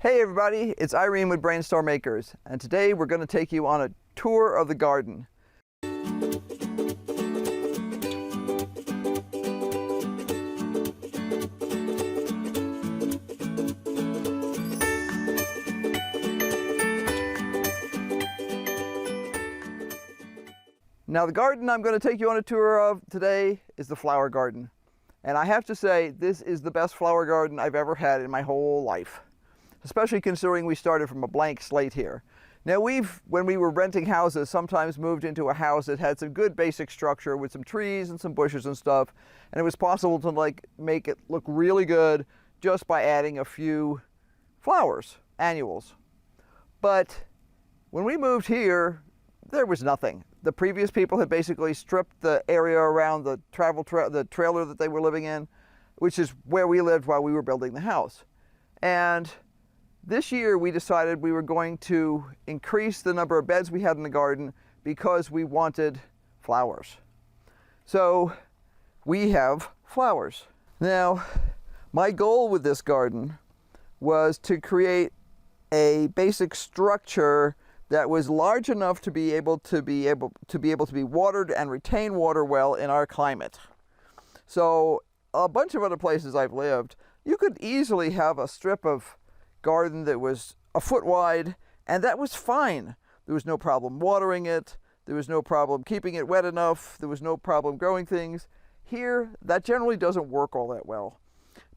Hey everybody, it's Irene with BrainStormAcres, and today we're going to take you on a tour of the garden. Now the garden I'm going to take you on a tour of today is the flower garden. And I have to say, this is the best flower garden I've ever had in my whole life. Especially considering we started from a blank slate here. Now when we were renting houses, sometimes moved into a house that had some good basic structure with some trees and some bushes and stuff. And it was possible to make it look really good just by adding a few flowers, annuals. But when we moved here, there was nothing. The previous people had basically stripped the area around the trailer that they were living in, which is where we lived while we were building the house. And this year we decided we were going to increase the number of beds we had in the garden because we wanted flowers. So we have flowers. Now, my goal with this garden was to create a basic structure that was large enough to be able to be watered and retain water well in our climate. So a bunch of other places I've lived, you could easily have a strip of garden that was a foot wide, and that was fine. There was no problem watering it. There was no problem keeping it wet enough. There was no problem growing things. Here, that generally doesn't work all that well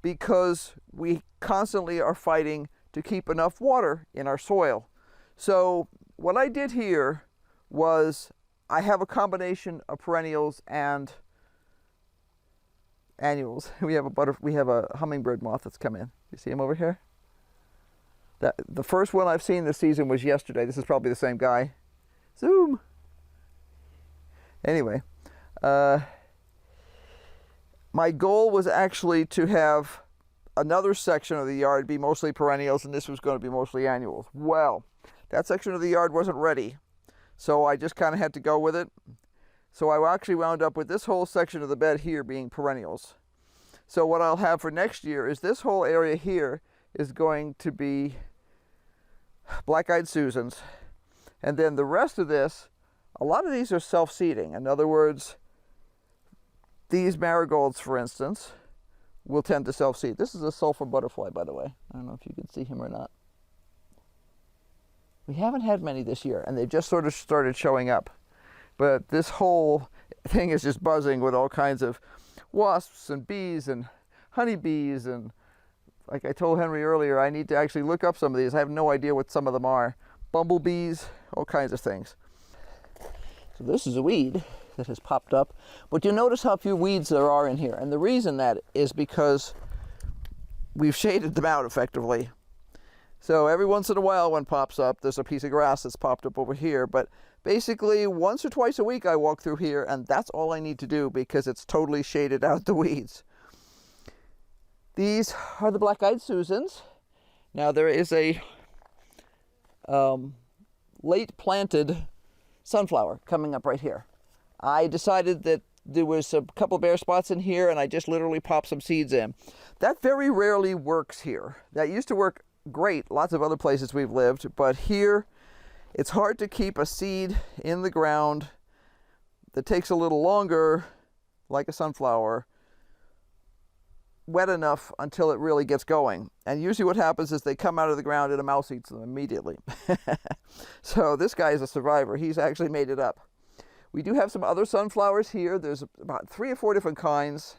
because we constantly are fighting to keep enough water in our soil. So what I did here was I have a combination of perennials and annuals. We have a hummingbird moth that's come in. You see him over here? The first one I've seen this season was yesterday. This is probably the same guy. Zoom. Anyway, my goal was actually to have another section of the yard be mostly perennials, and this was going to be mostly annuals. Well, that section of the yard wasn't ready, so I just kind of had to go with it. So I actually wound up with this whole section of the bed here being perennials. So what I'll have for next year is this whole area here is going to be black-eyed Susans. And then the rest of this, a lot of these are self-seeding. In other words, these marigolds, for instance, will tend to self-seed. This is a sulfur butterfly, by the way. I don't know if you can see him or not. We haven't had many this year, and they've just sort of started showing up. But this whole thing is just buzzing with all kinds of wasps and bees and honeybees, and like I told Henry earlier, I need to actually look up some of these. I have no idea what some of them are. Bumblebees, all kinds of things. So this is a weed that has popped up. But you notice how few weeds there are in here. And the reason that is because we've shaded them out effectively. So every once in a while one pops up. There's a piece of grass that's popped up over here. But basically once or twice a week I walk through here, and that's all I need to do because it's totally shaded out the weeds. These are the black-eyed Susans. Now there is a late planted sunflower coming up right here. I decided that there was a couple bare spots in here, and I just literally popped some seeds in. That very rarely works here. That used to work great lots of other places we've lived, but here it's hard to keep a seed in the ground that takes a little longer, like a sunflower, wet enough until it really gets going. And usually what happens is they come out of the ground and a mouse eats them immediately. So this guy is a survivor. He's actually made it up. We do have some other sunflowers here. There's about 3 or 4 different kinds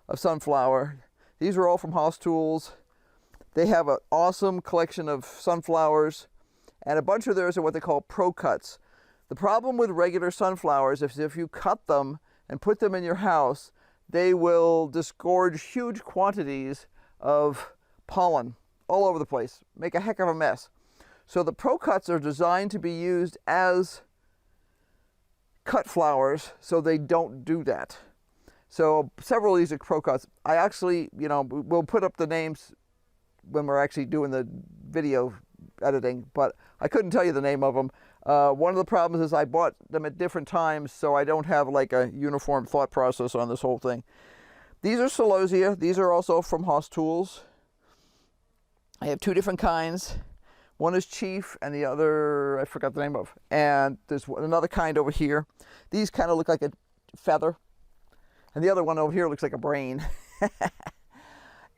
of sunflower. These are all from House Tools. They have an awesome collection of sunflowers, and a bunch of theirs are what they call pro cuts. The problem with regular sunflowers is if you cut them and put them in your house, they will disgorge huge quantities of pollen all over the place, make a heck of a mess. So the pro cuts are designed to be used as cut flowers, so they don't do that. So several of these are pro cuts. I actually, we'll put up the names when we're actually doing the video editing, but I couldn't tell you the name of them. One of the problems is I bought them at different times, so I don't have like a uniform thought process on this whole thing. These are celosia. These are also from House Tools. I have two different kinds. One is chief and the other I forgot the name of. And there's another kind over here. These kind of look like a feather. And the other one over here looks like a brain.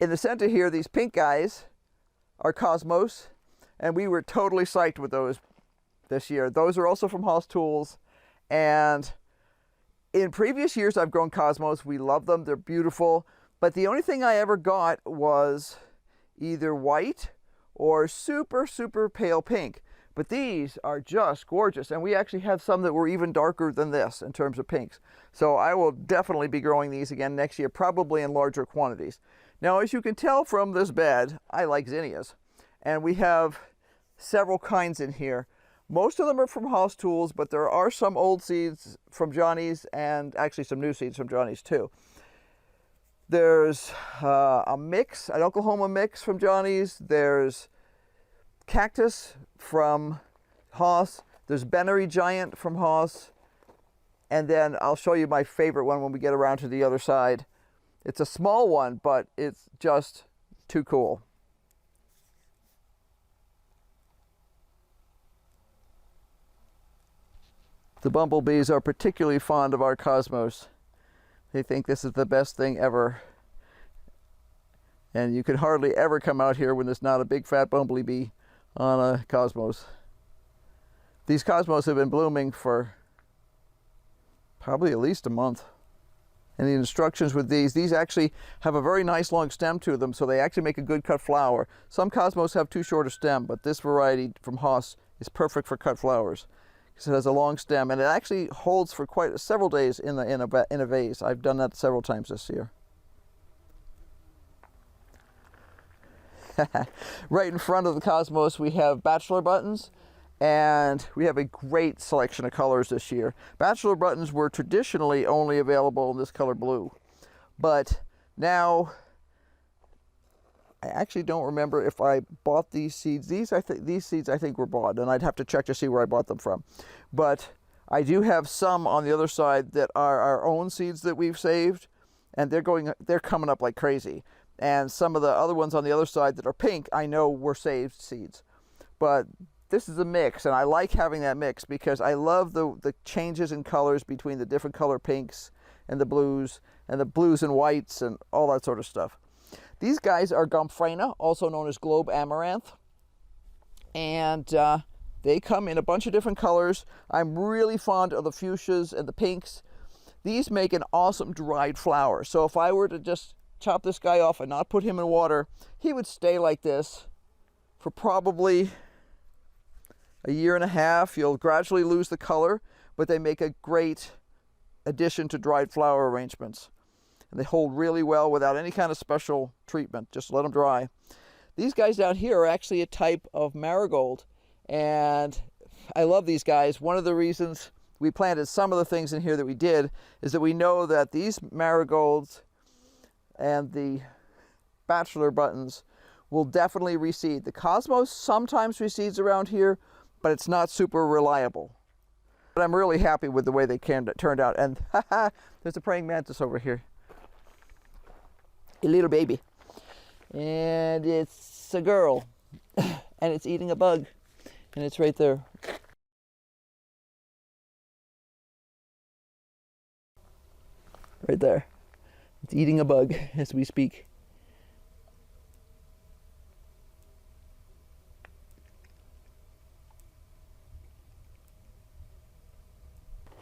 In the center here, these pink guys are Cosmos. And we were totally psyched with those this year. Those are also from Haas Tools. And in previous years, I've grown Cosmos. We love them. They're beautiful. But the only thing I ever got was either white or super, super pale pink. But these are just gorgeous. And we actually have some that were even darker than this in terms of pinks. So I will definitely be growing these again next year, probably in larger quantities. Now, as you can tell from this bed, I like zinnias. And we have several kinds in here. Most of them are from Haas Tools, but there are some old seeds from Johnny's and actually some new seeds from Johnny's too. There's a mix, an Oklahoma mix from Johnny's. There's cactus from Haas. There's Bennery Giant from Haas. And then I'll show you my favorite one when we get around to the other side. It's a small one, but it's just too cool. The bumblebees are particularly fond of our Cosmos. They think this is the best thing ever. And you can hardly ever come out here when there's not a big fat bumblebee on a Cosmos. These Cosmos have been blooming for probably at least a month. And the instructions with these actually have a very nice long stem to them, so they actually make a good cut flower. Some Cosmos have too short a stem, but this variety from Haas is perfect for cut flowers. Because it has a long stem, and it actually holds for quite several days in a vase. I've done that several times this year. Right in front of the Cosmos, we have bachelor buttons, and we have a great selection of colors this year. Bachelor buttons were traditionally only available in this color blue, but now I actually don't remember if I bought these seeds. These seeds I think were bought, and I'd have to check to see where I bought them from. But I do have some on the other side that are our own seeds that we've saved, and they're coming up like crazy. And some of the other ones on the other side that are pink, I know were saved seeds. But this is a mix, and I like having that mix because I love the changes in colors between the different color pinks and the blues and whites and all that sort of stuff. These guys are Gomphrena, also known as globe amaranth, and they come in a bunch of different colors. I'm really fond of the fuchsias and the pinks. These make an awesome dried flower. So if I were to just chop this guy off and not put him in water, he would stay like this for probably a year and a half. You'll gradually lose the color, but they make a great addition to dried flower arrangements. And they hold really well without any kind of special treatment. Just let them dry. These guys down here are actually a type of marigold. And I love these guys. One of the reasons we planted some of the things in here that we did is that we know that these marigolds and the bachelor buttons will definitely reseed. The Cosmos sometimes reseeds around here, but it's not super reliable. But I'm really happy with the way they turned out. And there's a praying mantis over here. A little baby, and it's a girl, and it's eating a bug, and it's right there. Right there. It's eating a bug as we speak.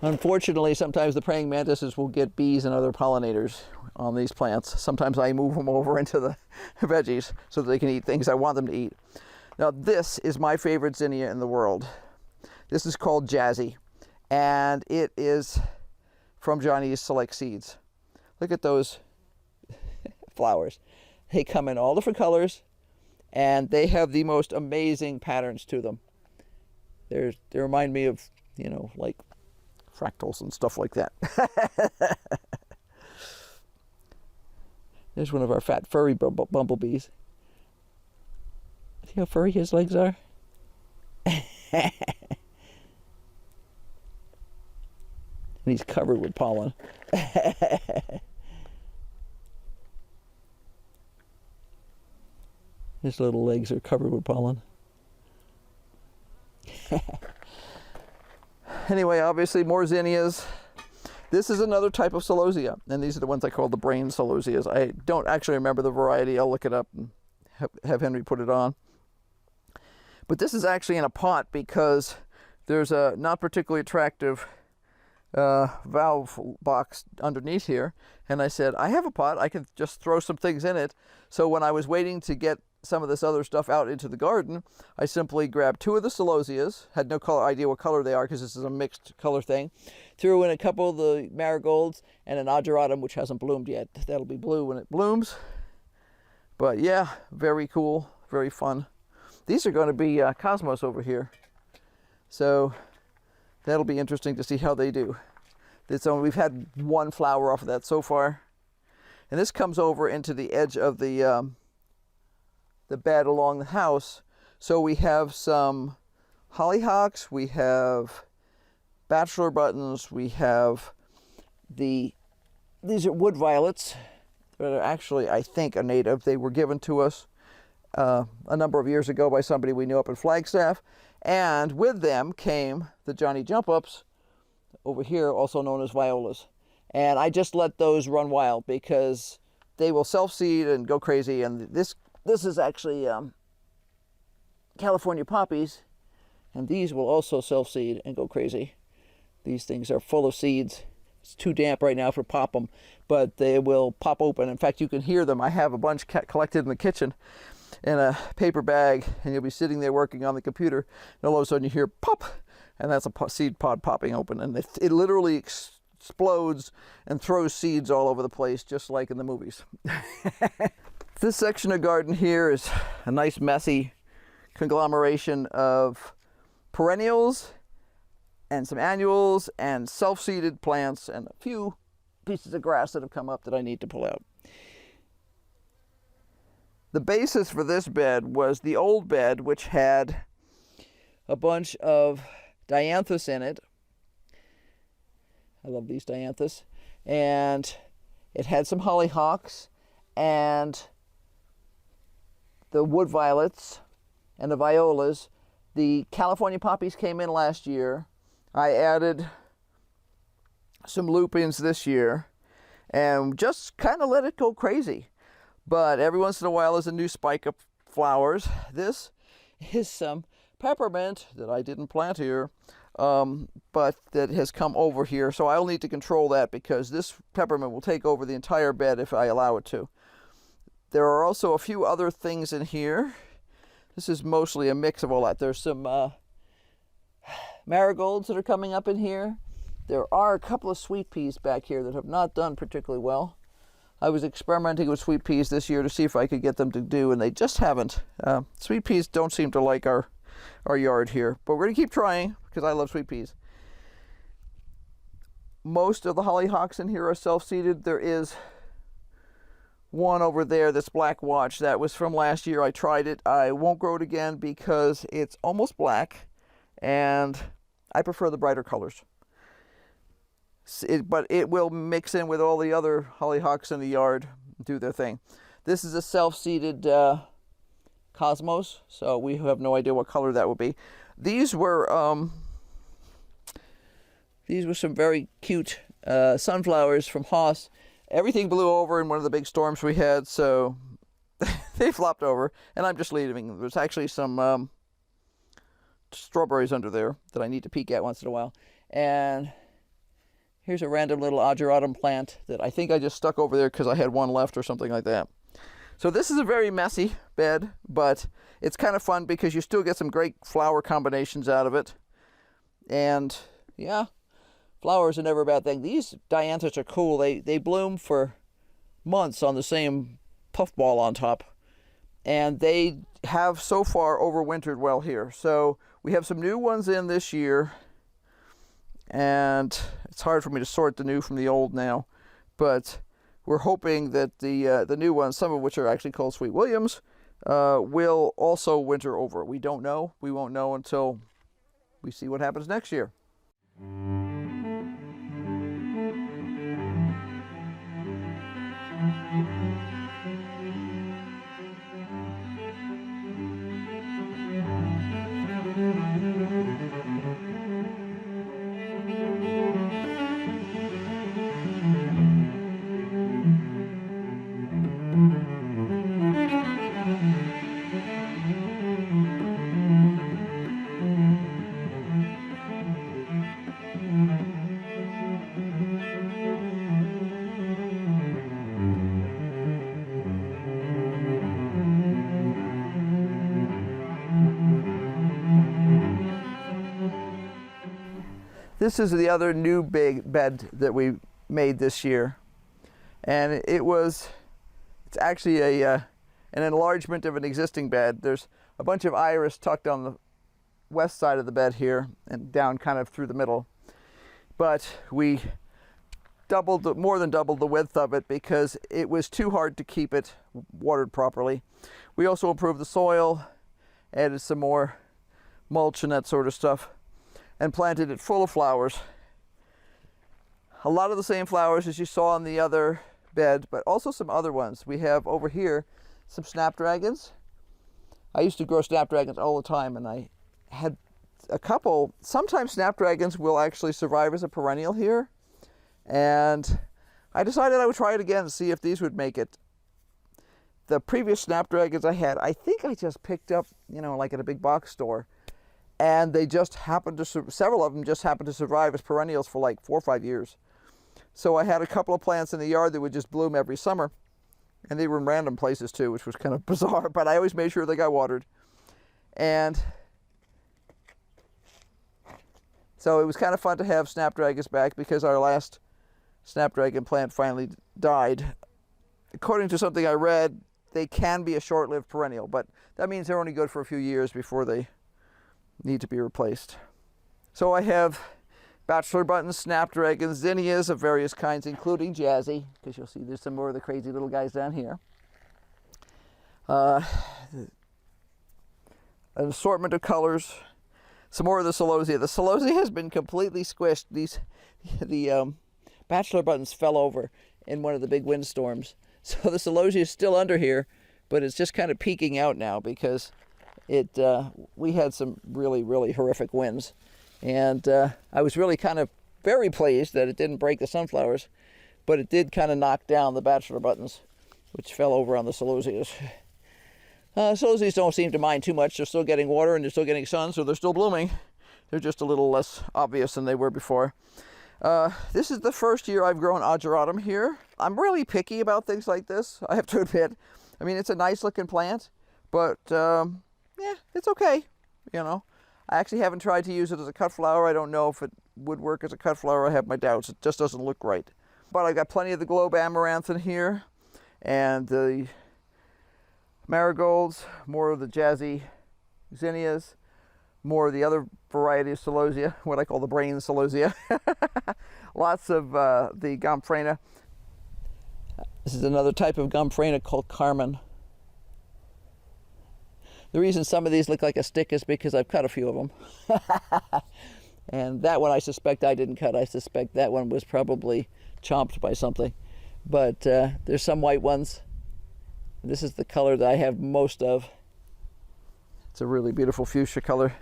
Unfortunately, sometimes the praying mantises will get bees and other pollinators on these plants. Sometimes I move them over into the veggies so that they can eat things I want them to eat. Now, this is my favorite zinnia in the world. This is called Jazzy, and it is from Johnny's Select Seeds. Look at those flowers. They come in all different colors, and they have the most amazing patterns to them. They remind me of, you know, like fractals and stuff like that. There's one of our fat furry bumblebees. See how furry his legs are? And he's covered with pollen. His little legs are covered with pollen. Anyway, obviously more zinnias. This is another type of celosia, and these are the ones I call the brain celosias. I don't actually remember the variety. I'll look it up and have Henry put it on. But this is actually in a pot because there's a not particularly attractive valve box underneath here, and I said, I have a pot, I can just throw some things in it. So when I was waiting to get some of this other stuff out into the garden, I simply grabbed 2 of the celosias, had no idea what color they are because this is a mixed color thing, threw in a couple of the marigolds and an ageratum, which hasn't bloomed yet. That'll be blue when it blooms. But yeah, very cool, very fun. These are going to be cosmos over here, so that'll be interesting to see how they do. We've had 1 flower off of that so far, and this comes over into the edge of the bed along the house. So we have some hollyhocks, we have bachelor buttons, we have these are wood violets that are actually, I think, a native. They were given to us a number of years ago by somebody we knew up in Flagstaff, and with them came the Johnny Jump Ups over here, also known as violas. And I just let those run wild because they will self-seed and go crazy. And this is actually California poppies, and these will also self-seed and go crazy. These things are full of seeds. It's too damp right now for pop them, but they will pop open. In fact, you can hear them. I have a bunch collected in the kitchen in a paper bag, and you'll be sitting there working on the computer, and all of a sudden you hear pop, and that's a seed pod popping open, and it literally explodes and throws seeds all over the place, just like in the movies. This section of garden here is a nice messy conglomeration of perennials and some annuals and self-seeded plants and a few pieces of grass that have come up that I need to pull out. The basis for this bed was the old bed, which had a bunch of dianthus in it. I love these dianthus. And it had some hollyhocks and the wood violets and the violas. The California poppies came in last year. I added some lupins this year and just kind of let it go crazy. But every once in a while there's a new spike of flowers. This is some peppermint that I didn't plant here, but that has come over here. So I'll need to control that because this peppermint will take over the entire bed if I allow it to. There are also a few other things in here. This is mostly a mix of all that. There's some marigolds that are coming up in here. There are a couple of sweet peas back here that have not done particularly well. I was experimenting with sweet peas this year to see if I could get them to do, and they just haven't. Sweet peas don't seem to like our yard here, but we're going to keep trying because I love sweet peas. Most of the hollyhocks in here are self-seeded. There is one over there that's black watch. That was from last year. I tried it. I won't grow it again because it's almost black, and I prefer the brighter colors. But it will mix in with all the other hollyhocks in the yard, do their thing. This is a self-seeded cosmos, so we have no idea what color that would be. These were some very cute sunflowers from Haas. Everything blew over in one of the big storms we had, so they flopped over, and I'm just leaving them. There's actually some strawberries under there that I need to peek at once in a while. And here's a random little ageratum plant that I think I just stuck over there because I had one left or something like that. So this is a very messy bed, but it's kind of fun because you still get some great flower combinations out of it. And yeah, flowers are never a bad thing. These dianthus are cool. They bloom for months on the same puffball on top. And they have so far overwintered well here. So we have some new ones in this year. And it's hard for me to sort the new from the old now. But we're hoping that the new ones, some of which are actually called Sweet Williams, will also winter over. We don't know. We won't know until we see what happens next year. This is the other new big bed that we made this year. And it's actually an enlargement of an existing bed. There's a bunch of iris tucked on the west side of the bed here and down kind of through the middle. But we more than doubled the width of it because it was too hard to keep it watered properly. We also improved the soil, added some more mulch and that sort of stuff, and planted it full of flowers. A lot of the same flowers as you saw on the other bed, but also some other ones. We have over here some snapdragons. I used to grow snapdragons all the time, and I had a couple. Sometimes snapdragons will actually survive as a perennial here, and I decided I would try it again and see if these would make it. The previous snapdragons I had, I think I just picked up, like at a big box store, and they just happened to, several of them just happened to survive as perennials for like 4 or 5 years. So I had a couple of plants in the yard that would just bloom every summer, and they were in random places too, which was kind of bizarre, but I always made sure they got watered. And so it was kind of fun to have snapdragons back because our last snapdragon plant finally died. According to something I read, they can be a short-lived perennial, but that means they're only good for a few years before they need to be replaced. So I have bachelor buttons, snapdragons, zinnias of various kinds, including jazzy, because you'll see there's some more of the crazy little guys down here. An assortment of colors. Some more of the celosia. The celosia has been completely squished. The bachelor buttons fell over in one of the big windstorms. So the celosia is still under here, but it's just kind of peeking out now because we had some really, really horrific winds. And I was really kind of very pleased that it didn't break the sunflowers, but it did kind of knock down the bachelor buttons, which fell over on the celosias. Celosias don't seem to mind too much. They're still getting water and they're still getting sun, so they're still blooming. They're just a little less obvious than they were before. This is the first year I've grown ageratum here. I'm really picky about things like this, I have to admit. I mean, it's a nice looking plant, but yeah, it's okay, I actually haven't tried to use it as a cut flower. I don't know if it would work as a cut flower. I have my doubts. It just doesn't look right. But I've got plenty of the globe amaranth in here, and the marigolds, more of the jazzy zinnias, more of the other variety of celosia, what I call the brain celosia. Lots of the gomphrena. This is another type of gomphrena called Carmen. The reason some of these look like a stick is because I've cut a few of them. And that one I suspect I didn't cut. I suspect that one was probably chomped by something. But there's some white ones. This is the color that I have most of. It's a really beautiful fuchsia color.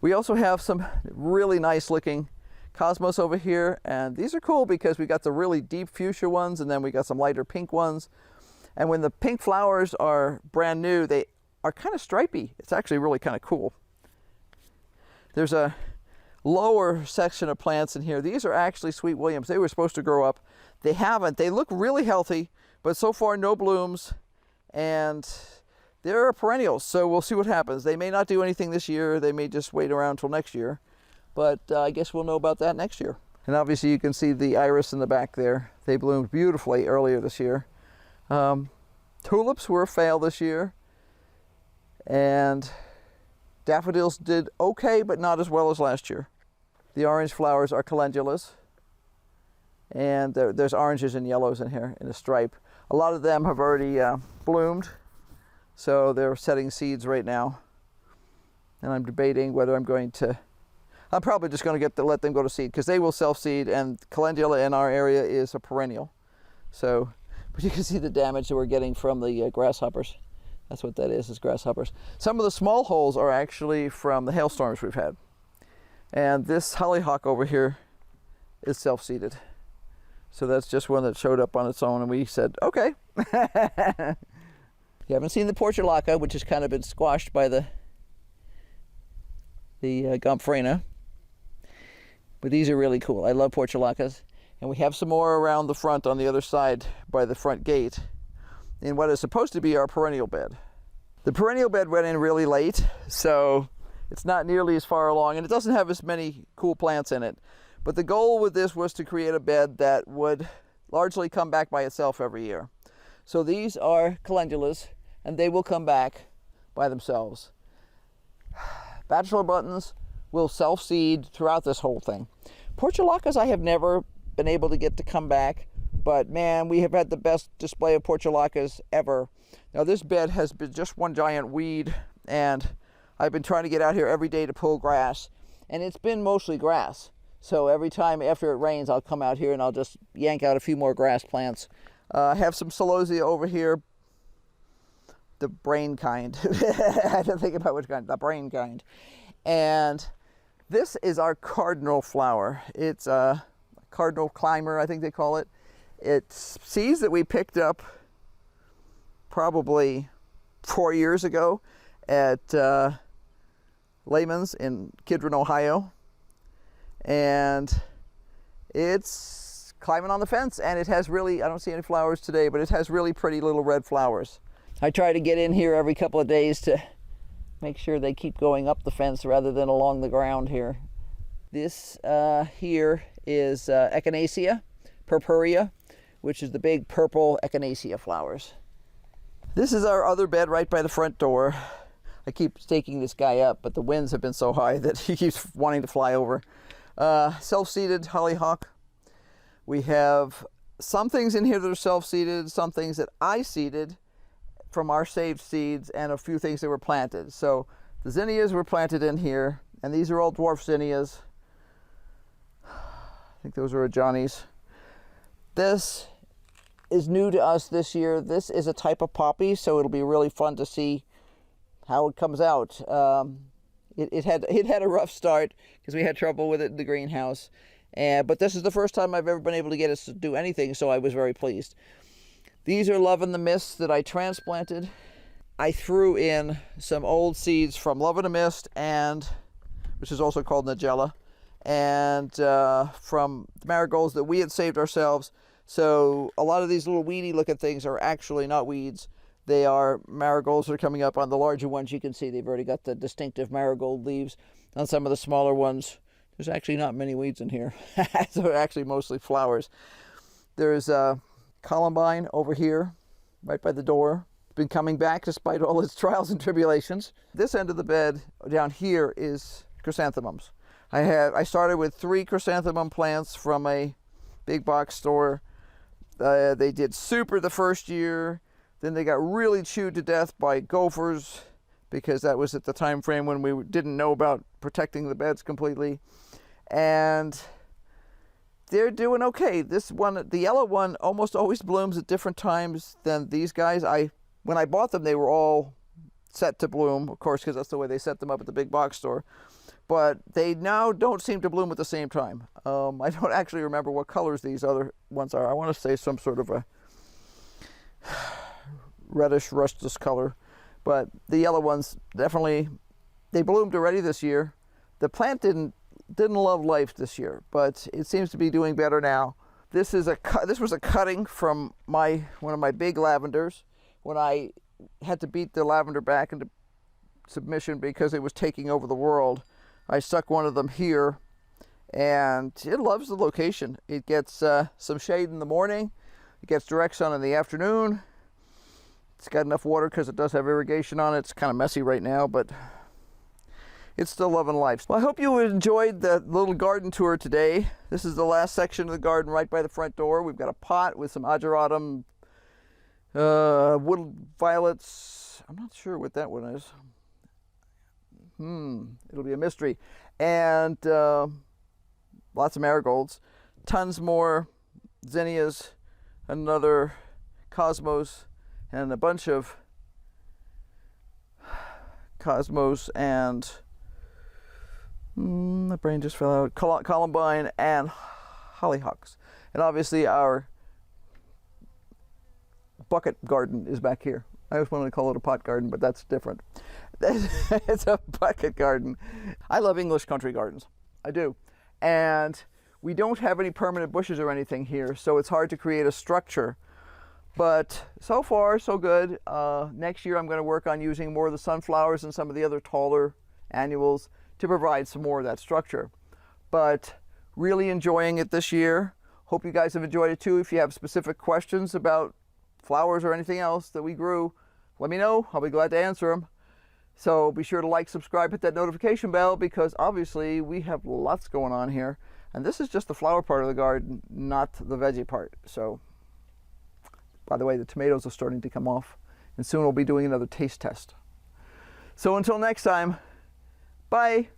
We also have some really nice looking cosmos over here. And these are cool because we got the really deep fuchsia ones, and then we got some lighter pink ones. And when the pink flowers are brand new, they are kind of stripy. It's actually really kind of cool. There's a lower section of plants in here. These are actually Sweet Williams. They were supposed to grow up. They haven't. They look really healthy, but so far no blooms, and they're perennials, so we'll see what happens. They may not do anything this year. They may just wait around till next year, but I guess we'll know about that next year. And obviously you can see the iris in the back there. They bloomed beautifully earlier this year. Tulips were a fail this year. And daffodils did okay, but not as well as last year. The orange flowers are calendulas. And there's oranges and yellows in here in a stripe. A lot of them have already bloomed, so they're setting seeds right now. And I'm debating whether I'm probably just going to let them go to seed, because they will self-seed, and calendula in our area is a perennial. So, but you can see the damage that we're getting from the grasshoppers. That's what that is grasshoppers. Some of the small holes are actually from the hailstorms we've had. And this hollyhock over here is self-seeded. So that's just one that showed up on its own, and we said, okay. You haven't seen the portulaca, which has kind of been squashed by the gomphrena. But these are really cool. I love portulacas. And we have some more around the front on the other side by the front gate in what is supposed to be our perennial bed. The perennial bed went in really late, so it's not nearly as far along, and it doesn't have as many cool plants in it. But the goal with this was to create a bed that would largely come back by itself every year. So these are calendulas, and they will come back by themselves. Bachelor buttons will self-seed throughout this whole thing. Portulacas I have never been able to get to come back, but man, we have had the best display of portulacas ever. Now this bed has been just one giant weed, and I've been trying to get out here every day to pull grass, and it's been mostly grass. So every time after it rains, I'll come out here and I'll just yank out a few more grass plants. I have some celosia over here, the brain kind. I had to think about which kind, the brain kind. And this is our cardinal flower. It's a cardinal climber, I think they call it. It's seeds that we picked up probably 4 years ago at Lehman's in Kidron, Ohio. And it's climbing on the fence, and it has really, I don't see any flowers today, but it has really pretty little red flowers. I try to get in here every couple of days to make sure they keep going up the fence rather than along the ground here. This here is Echinacea purpurea, which is the big purple Echinacea flowers. This is our other bed right by the front door. I keep staking this guy up, but the winds have been so high that he keeps wanting to fly over. Self-seeded hollyhock. We have some things in here that are self-seeded, some things that I seeded from our saved seeds, and a few things that were planted. So the zinnias were planted in here, and these are all dwarf zinnias. I think those are Johnny's. This is new to us this year. This is a type of poppy, so it'll be really fun to see how it comes out. It had a rough start because we had trouble with it in the greenhouse, but this is the first time I've ever been able to get it to do anything, so I was very pleased. These are Love in the Mist that I transplanted. I threw in some old seeds from Love in the Mist, and which is also called Nigella, and from the marigolds that we had saved ourselves. So a lot of these little weedy looking things are actually not weeds. They are marigolds that are coming up. On the larger ones, you can see they've already got the distinctive marigold leaves. On some of the smaller ones, there's actually not many weeds in here. So they're actually mostly flowers. There's columbine over here, right by the door. It's been coming back despite all its trials and tribulations. This end of the bed down here is chrysanthemums. I started with 3 chrysanthemum plants from a big box store. They did super the first year. Then they got really chewed to death by gophers, because that was at the time frame when we didn't know about protecting the beds completely. And they're doing okay. This one, the yellow one, almost always blooms at different times than these guys. When I bought them, they were all set to bloom, of course, because that's the way they set them up at the big box store. But they now don't seem to bloom at the same time. I don't actually remember what colors these other ones are. I want to say some sort of a reddish rustus color, but the yellow ones definitely, they bloomed already this year. The plant didn't love life this year, but it seems to be doing better now. This was a cutting from one of my big lavenders when I had to beat the lavender back into submission because it was taking over the world. I stuck one of them here, and it loves the location. It gets some shade in the morning, it gets direct sun in the afternoon. It's got enough water because it does have irrigation on it. It's kind of messy right now, but it's still loving life. Well, I hope you enjoyed the little garden tour today. This is the last section of the garden right by the front door. We've got a pot with some ageratum, wood violets. I'm not sure what that one is. It'll be a mystery. And lots of marigolds. Tons more zinnias, another cosmos, and a bunch of cosmos and the brain just fell out. Columbine and hollyhocks. And obviously our bucket garden is back here. I always wanted to call it a pot garden, but that's different. It's a bucket garden. I love English country gardens. I do. And we don't have any permanent bushes or anything here, so it's hard to create a structure. But so far, so good. Next year I'm going to work on using more of the sunflowers and some of the other taller annuals to provide some more of that structure. But Really enjoying it this year. Hope you guys have enjoyed it too. If you have specific questions about flowers or anything else that we grew, let me know. I'll be glad to answer them. So be sure to like, subscribe, hit that notification bell, because obviously we have lots going on here. And this is just the flower part of the garden, not the veggie part. So, by the way, the tomatoes are starting to come off, and soon we'll be doing another taste test. So until next time, bye.